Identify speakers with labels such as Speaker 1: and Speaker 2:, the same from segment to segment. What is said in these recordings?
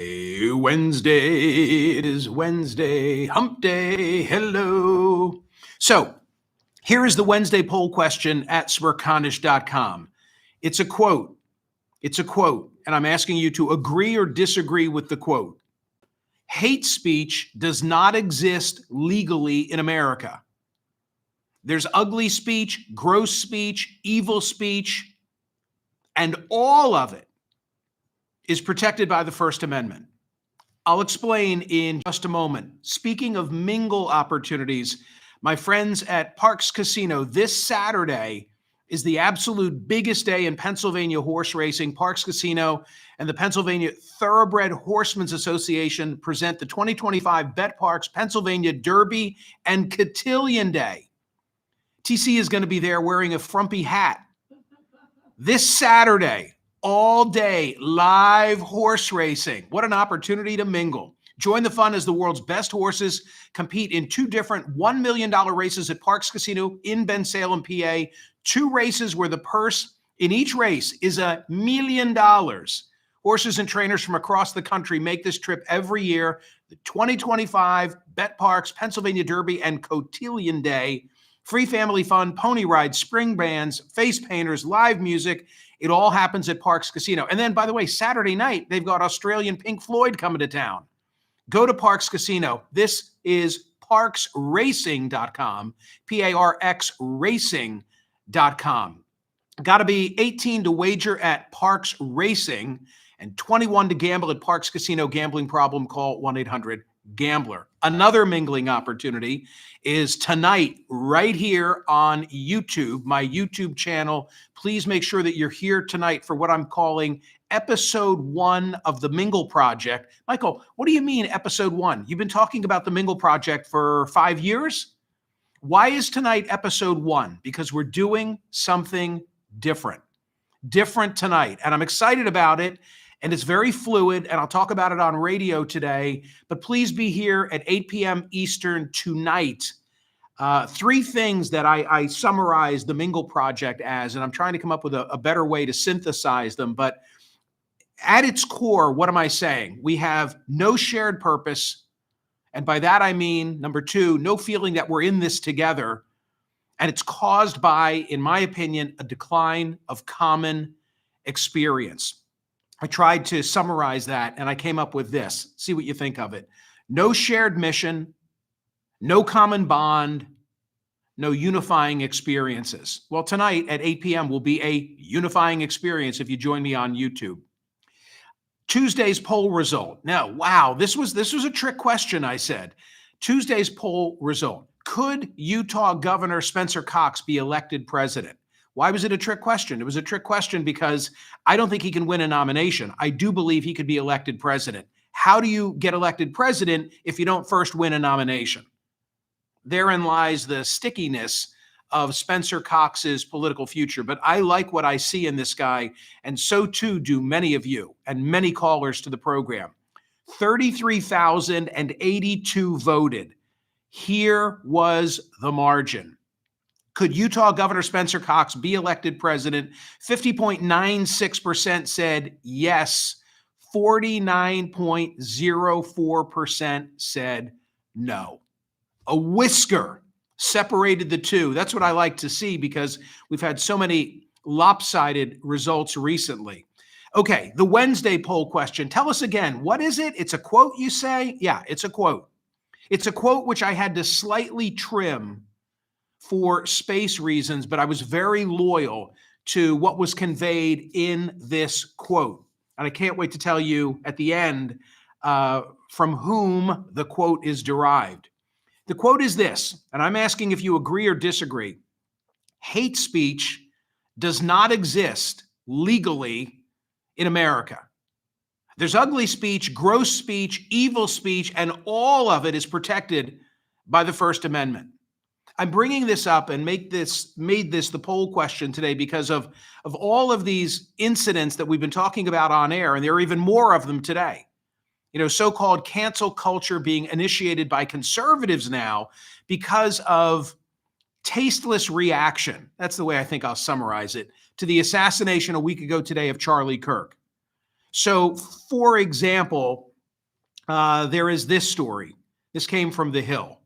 Speaker 1: Wednesday, it is Wednesday, hump day, hello. So here is the Wednesday poll question at Smerconish.com. It's a quote. And I'm asking you to agree or disagree with the quote. Hate speech does not exist legally in America. There's ugly speech, gross speech, evil speech, and all of it is protected by the First Amendment. I'll explain in just a moment. Speaking of mingle opportunities, my friends at Parx Casino, this Saturday is the absolute biggest day in Pennsylvania horse racing. Parx Casino and the Pennsylvania Thoroughbred Horsemen's Association present the 2025 Bet Parx Pennsylvania Derby and Cotillion Day. TC is going to be there wearing a frumpy hat. This Saturday, all day, live horse racing. What an opportunity to mingle. Join the fun as the world's best horses compete in two different $1 million races at Parx Casino in Bensalem, PA. Two races where the purse in each race is $1 million. Horses and trainers from across the country make this trip every year. The 2025 Bet Parx Pennsylvania Derby and Cotillion Day. Free family fun, pony rides, spring bands, face painters, live music. It all happens at Parx Casino. And then, by the way, Saturday night, they've got Australian Pink Floyd coming to town. Go to Parx Casino. This is parxracing.com, P-A-R-X racing.com. Got to be 18 to wager at Parx Racing and 21 to gamble at Parx Casino. Gambling problem, call 1-800-GAMBLER. Another mingling opportunity is tonight right here on YouTube, my YouTube channel. Please make sure that you're here tonight for what I'm calling episode 1 of the Mingle Project. Michael, what do you mean episode 1? You've been talking about the Mingle Project for 5 years? Why is tonight episode 1? Because we're doing something different tonight. And I'm excited about it. And it's very fluid, and I'll talk about it on radio today. But please be here at 8 p.m. Eastern tonight. 3 things that I summarized the Mingle Project as, and I'm trying to come up with a better way to synthesize them. But at its core, what am I saying? We have no shared purpose. And by that, I mean, number 2, no feeling that we're in this together. And it's caused by, in my opinion, a decline of common experience. I tried to summarize that, and I came up with this. See what you think of it. No shared mission, no common bond, no unifying experiences. Well, tonight at 8 p.m. will be a unifying experience if you join me on YouTube. Tuesday's poll result. Now, wow, this was a trick question, I said. Tuesday's poll result. Could Utah Governor Spencer Cox be elected president? Why was it a trick question? It was a trick question because I don't think he can win a nomination. I do believe he could be elected president. How do you get elected president if you don't first win a nomination? Therein lies the stickiness of Spencer Cox's political future. But I like what I see in this guy, and so too do many of you and many callers to the program. 33,082 voted. Here was the margin. Could Utah Governor Spencer Cox be elected president? 50.96% said yes. 49.04% said no. A whisker separated the two. That's what I like to see because we've had so many lopsided results recently. Okay, the Wednesday poll question. Tell us again, what is it? It's a quote, you say? Yeah, it's a quote. It's a quote which I had to slightly trim for space reasons, but I was very loyal to what was conveyed in this quote. And I can't wait to tell you at the end from whom the quote is derived. The quote is this, and I'm asking if you agree or disagree. Hate speech does not exist legally in America. There's ugly speech, gross speech, evil speech, and all of it is protected by the First Amendment. I'm bringing this up and made this the poll question today because of all of these incidents that we've been talking about on air, and there are even more of them today. You know, so-called cancel culture being initiated by conservatives now because of tasteless reaction. That's the way I think I'll summarize it, to the assassination a week ago today of Charlie Kirk. So, for example, there is this story. This came from The Hill.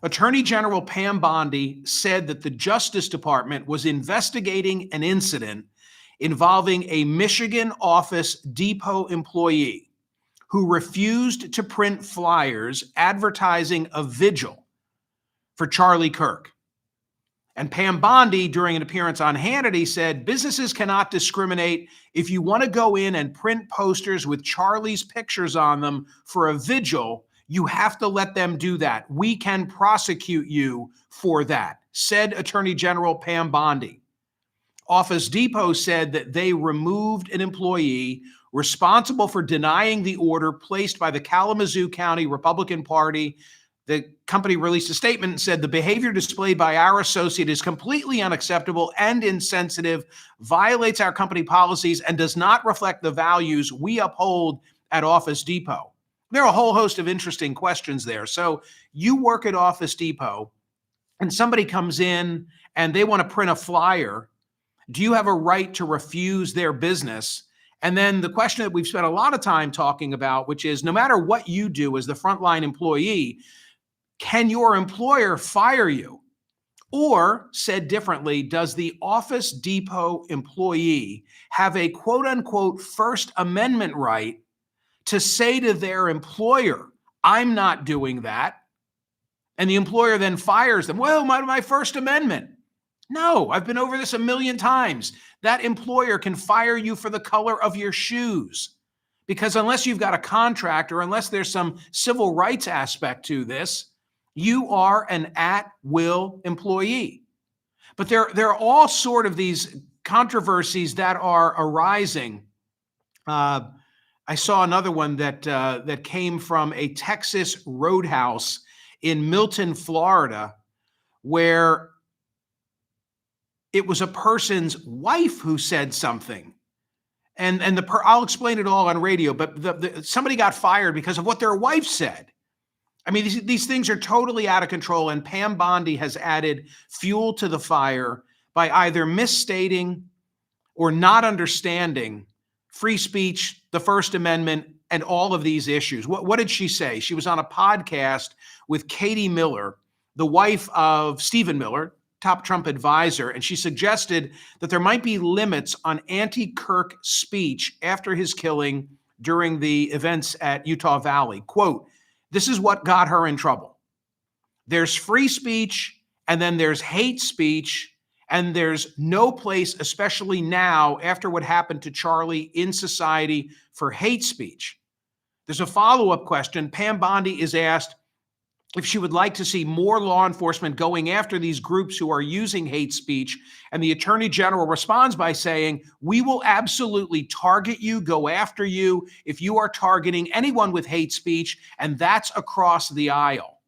Speaker 1: Attorney General Pam Bondi said that the Justice Department was investigating an incident involving a Michigan Office Depot employee who refused to print flyers advertising a vigil for Charlie Kirk. And Pam Bondi, during an appearance on Hannity, said businesses cannot discriminate. If you want to go in and print posters with Charlie's pictures on them for a vigil, you have to let them do that. We can prosecute you for that, said Attorney General Pam Bondi. Office Depot said that they removed an employee responsible for denying the order placed by the Kalamazoo County Republican Party. The company released a statement and said the behavior displayed by our associate is completely unacceptable and insensitive, violates our company policies, and does not reflect the values we uphold at Office Depot. There are a whole host of interesting questions there. So you work at Office Depot and somebody comes in and they want to print a flyer. Do you have a right to refuse their business? And then the question that we've spent a lot of time talking about, which is no matter what you do as the frontline employee, can your employer fire you? Or, said differently, does the Office Depot employee have a quote unquote First Amendment right to say to their employer, I'm not doing that? And the employer then fires them. Well, my First Amendment. No, I've been over this a million times. That employer can fire you for the color of your shoes. Because unless you've got a contract or unless there's some civil rights aspect to this, you are an at-will employee. But there are all sort of these controversies that are arising. I saw another one that came from a Texas roadhouse in Milton, Florida, where it was a person's wife who said something. And I'll explain it all on radio, but somebody got fired because of what their wife said. I mean, these things are totally out of control, and Pam Bondi has added fuel to the fire by either misstating or not understanding free speech, the First Amendment, and all of these issues. What did she say? She was on a podcast with Katie Miller, the wife of Stephen Miller, top Trump advisor, and she suggested that there might be limits on anti-Kirk speech after his killing during the events at Utah Valley. Quote, this is what got her in trouble. There's free speech, and then there's hate speech, and there's no place, especially now after what happened to Charlie in society, for hate speech. There's a follow-up question. Pam Bondi is asked if she would like to see more law enforcement going after these groups who are using hate speech. And the Attorney General responds by saying, we will absolutely target you, go after you if you are targeting anyone with hate speech, and that's across the aisle.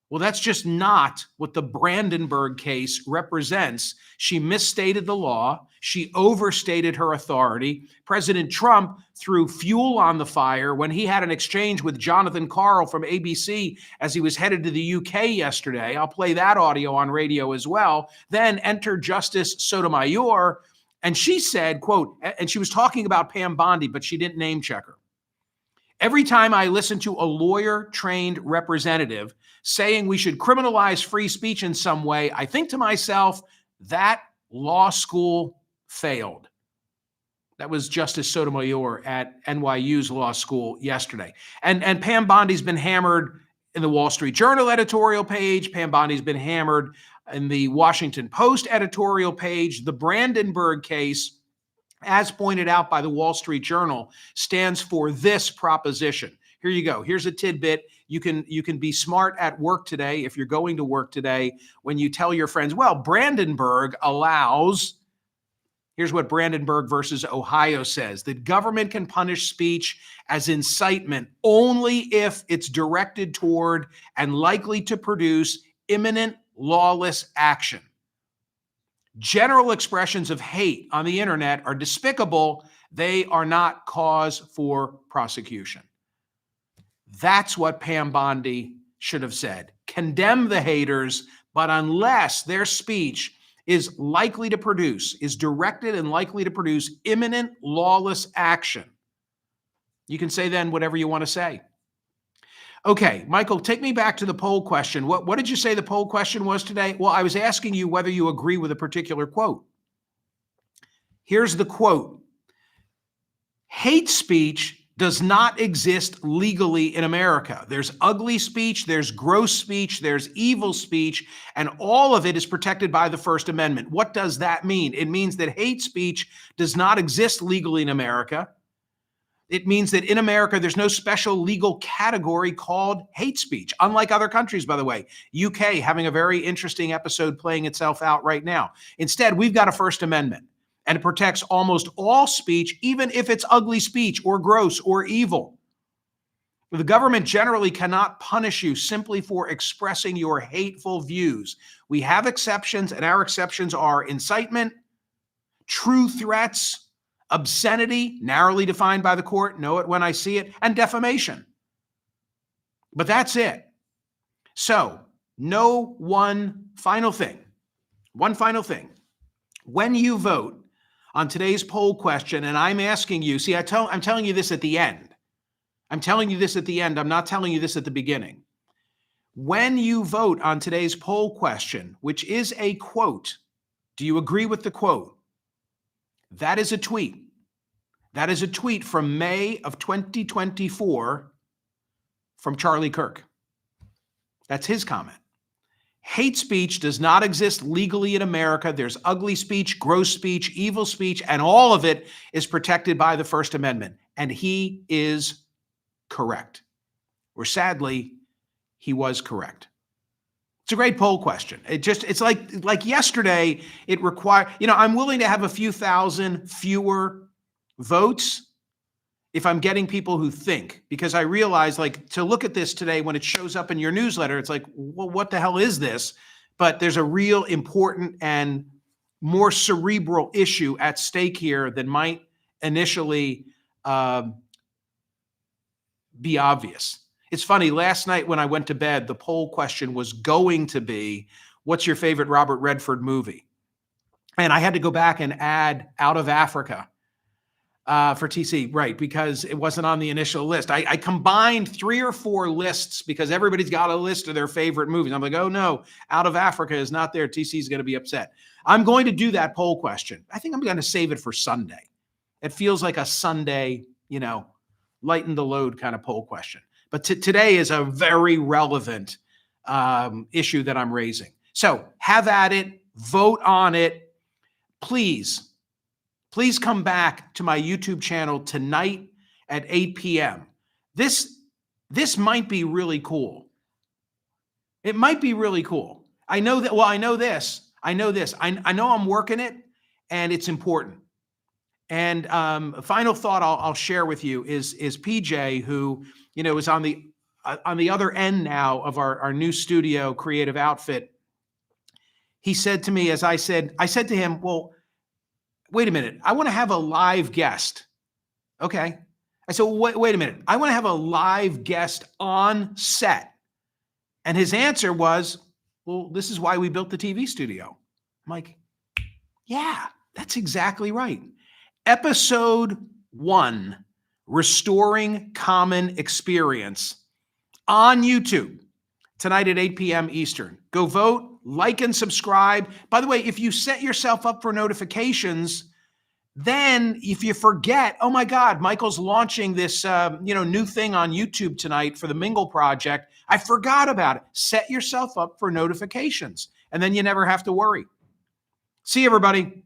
Speaker 1: Well, that's just not what the Brandenburg case represents. She misstated the law. She overstated her authority. President Trump threw fuel on the fire when he had an exchange with Jonathan Karl from ABC as he was headed to the UK yesterday. I'll play that audio on radio as well. Then entered Justice Sotomayor, and she said, quote, and she was talking about Pam Bondi, but she didn't name check her. Every time I listen to a lawyer-trained representative saying we should criminalize free speech in some way, I think to myself, that law school failed. That was Justice Sotomayor at NYU's law school yesterday. And Pam Bondi's been hammered in the Wall Street Journal editorial page. Pam Bondi's been hammered in the Washington Post editorial page. The Brandenburg case, as pointed out by the Wall Street Journal, stands for this proposition. Here you go. Here's a tidbit. You can be smart at work today if you're going to work today when you tell your friends, well, Brandenburg allows, here's what Brandenburg versus Ohio says, that government can punish speech as incitement only if it's directed toward and likely to produce imminent lawless action. General expressions of hate on the internet are despicable. They are not cause for prosecution. That's what Pam Bondi should have said. Condemn the haters, but unless their speech is directed and likely to produce imminent lawless action, you can say then whatever you want to say. Okay, Michael, take me back to the poll question. What did you say the poll question was today? Well, I was asking you whether you agree with a particular quote. Here's the quote. Hate speech does not exist legally in America. There's ugly speech, there's gross speech, there's evil speech, and all of it is protected by the First Amendment. What does that mean? It means that hate speech does not exist legally in America. It means that in America, there's no special legal category called hate speech, unlike other countries, by the way. UK having a very interesting episode playing itself out right now. Instead, we've got a First Amendment, and it protects almost all speech, even if it's ugly speech or gross or evil. The government generally cannot punish you simply for expressing your hateful views. We have exceptions, and our exceptions are incitement, true threats, obscenity, narrowly defined by the court, know it when I see it, and defamation. But that's it. So, one final thing. When you vote on today's poll question, and I'm asking you, see, I'm telling you this at the end. I'm telling you this at the end. I'm not telling you this at the beginning. When you vote on today's poll question, which is a quote, do you agree with the quote? That is a tweet. That is a tweet from May of 2024 from Charlie Kirk. That's his comment. Hate speech does not exist legally in America. There's ugly speech, gross speech, evil speech, and all of it is protected by the First Amendment. And he is correct. Or sadly, he was correct. It's a great poll question. It's like yesterday, it required, I'm willing to have a few thousand fewer votes if I'm getting people who think, because I realize, to look at this today when it shows up in your newsletter, it's like, well, what the hell is this? But there's a real important and more cerebral issue at stake here than might initially be obvious. It's funny, last night when I went to bed, the poll question was going to be, what's your favorite Robert Redford movie? And I had to go back and add Out of Africa for TC, right, because it wasn't on the initial list. I combined 3 or 4 lists because everybody's got a list of their favorite movies. I'm like, oh no, Out of Africa is not there. TC's going to be upset. I'm going to do that poll question. I think I'm going to save it for Sunday. It feels like a Sunday, lighten the load kind of poll question. But today is a very relevant issue that I'm raising. So have at it, vote on it. Please come back to my YouTube channel tonight at 8 p.m. This might be really cool. It might be really cool. I know that, well, I know this. I know I'm working it, and it's important. And a final thought I'll share with you is PJ, who is on the other end now of our new studio creative outfit. He said to me, I said to him, well, wait a minute, I want to have a live guest. Okay. I said, well, wait a minute, I want to have a live guest on set. And his answer was, well, this is why we built the TV studio. I'm like, yeah, that's exactly right. Episode 1, Restoring Common Experience, on YouTube tonight at 8 p.m. Eastern. Go vote, like, and subscribe. By the way, if you set yourself up for notifications, then if you forget, oh my God, Michael's launching this new thing on YouTube tonight for the Mingle Project. I forgot about it. Set yourself up for notifications, and then you never have to worry. See you, everybody.